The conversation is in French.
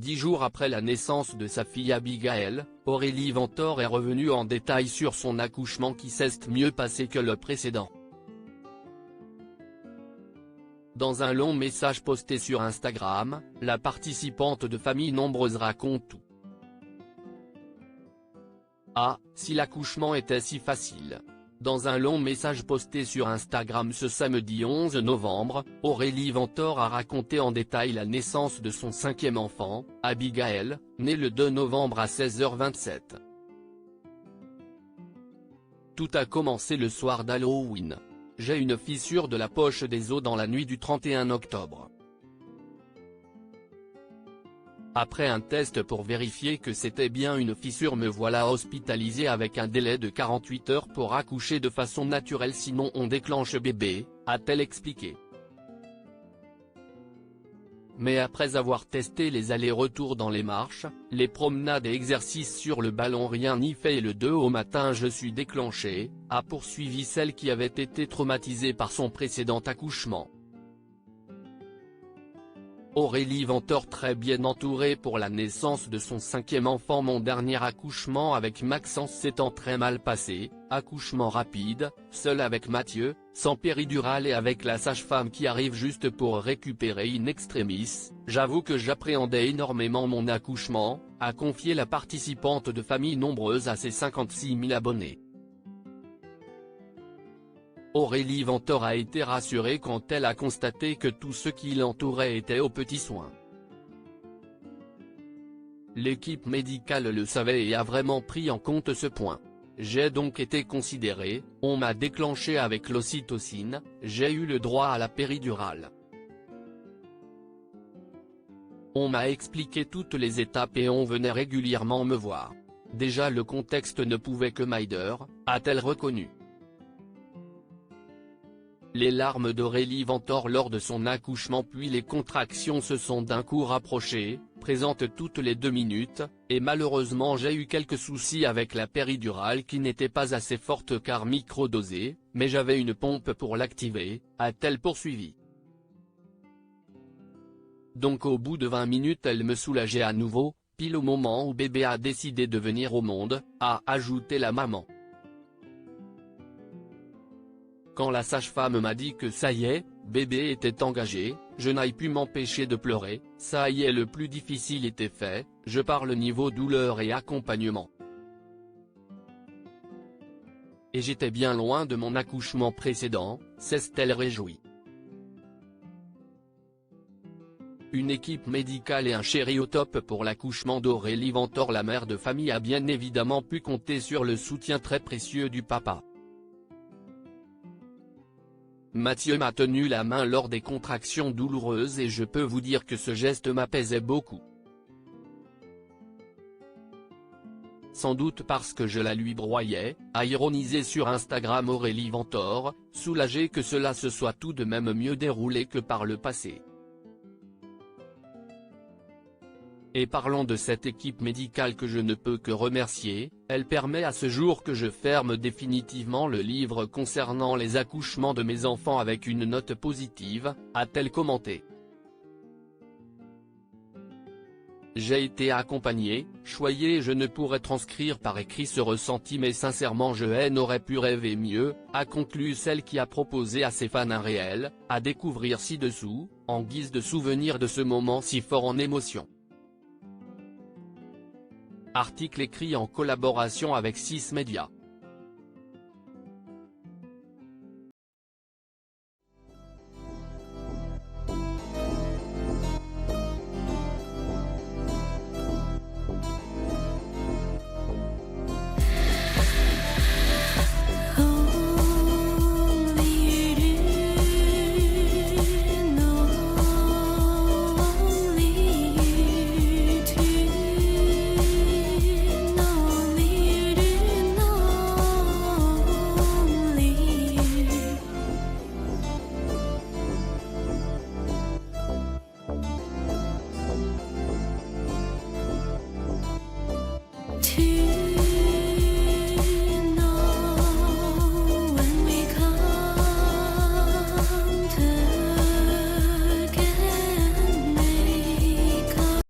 10 jours après la naissance de sa fille Abigail, Aurélie Ventor est revenue en détail sur son accouchement qui s'est mieux passé que le précédent. Dans un long message posté sur Instagram, la participante de Famille Nombreuse raconte tout. Ah, si l'accouchement était si facile. Dans un long message posté sur Instagram ce samedi 11 novembre, Aurélie Ventor a raconté en détail la naissance de son 5e enfant, Abigail, née le 2 novembre à 16h27. Tout a commencé le soir d'Halloween. J'ai une fissure de la poche des os dans la nuit du 31 octobre. Après un test pour vérifier que c'était bien une fissure, me voilà hospitalisé avec un délai de 48 heures pour accoucher de façon naturelle, sinon on déclenche bébé, a-t-elle expliqué. Mais après avoir testé les allers-retours dans les marches, les promenades et exercices sur le ballon, rien n'y fait et le 2 au matin je suis déclenchée, a poursuivi celle qui avait été traumatisée par son précédent accouchement. Aurélie Ventor très bien entourée pour la naissance de son 5e enfant. Mon dernier accouchement avec Maxence s'étant très mal passé, accouchement rapide, seul avec Mathieu, sans péridurale et avec la sage-femme qui arrive juste pour récupérer in extremis, j'avoue que j'appréhendais énormément mon accouchement, a confié la participante de Famille Nombreuse à ses 56 000 abonnés. Aurélie Ventor a été rassurée quand elle a constaté que tous ceux qui l'entouraient étaient aux petits soins. L'équipe médicale le savait et a vraiment pris en compte ce point. J'ai donc été considérée, on m'a déclenché avec l'ocytocine, j'ai eu le droit à la péridurale. On m'a expliqué toutes les étapes et on venait régulièrement me voir. Déjà le contexte ne pouvait que m'aider, a-t-elle reconnu. Les larmes d'Aurélie Ventor lors de son accouchement puis les contractions se sont d'un coup rapprochées, présentes toutes les 2 minutes, et malheureusement j'ai eu quelques soucis avec la péridurale qui n'était pas assez forte car microdosée, mais j'avais une pompe pour l'activer, a-t-elle poursuivi. Donc au bout de 20 minutes elle me soulageait à nouveau, pile au moment où bébé a décidé de venir au monde, a ajouté la maman. Quand la sage-femme m'a dit que ça y est, bébé était engagé, je n'ai pu m'empêcher de pleurer, ça y est le plus difficile était fait, je parle niveau douleur et accompagnement. Et j'étais bien loin de mon accouchement précédent, s'est-elle réjouie. Une équipe médicale et un chéri au top pour l'accouchement d'Aurélie Ventor. La mère de famille a bien évidemment pu compter sur le soutien très précieux du papa. Mathieu m'a tenu la main lors des contractions douloureuses et je peux vous dire que ce geste m'apaisait beaucoup. Sans doute parce que je la lui broyais, a ironisé sur Instagram Aurélie Ventor, soulagée que cela se soit tout de même mieux déroulé que par le passé. Et parlons de cette équipe médicale que je ne peux que remercier, elle permet à ce jour que je ferme définitivement le livre concernant les accouchements de mes enfants avec une note positive, a-t-elle commenté. J'ai été accompagné, choyé et je ne pourrais transcrire par écrit ce ressenti mais sincèrement je n'aurais pu rêver mieux, a conclu celle qui a proposé à ses fans un réel, à découvrir ci-dessous, en guise de souvenir de ce moment si fort en émotion. Article écrit en collaboration avec 6 Médias.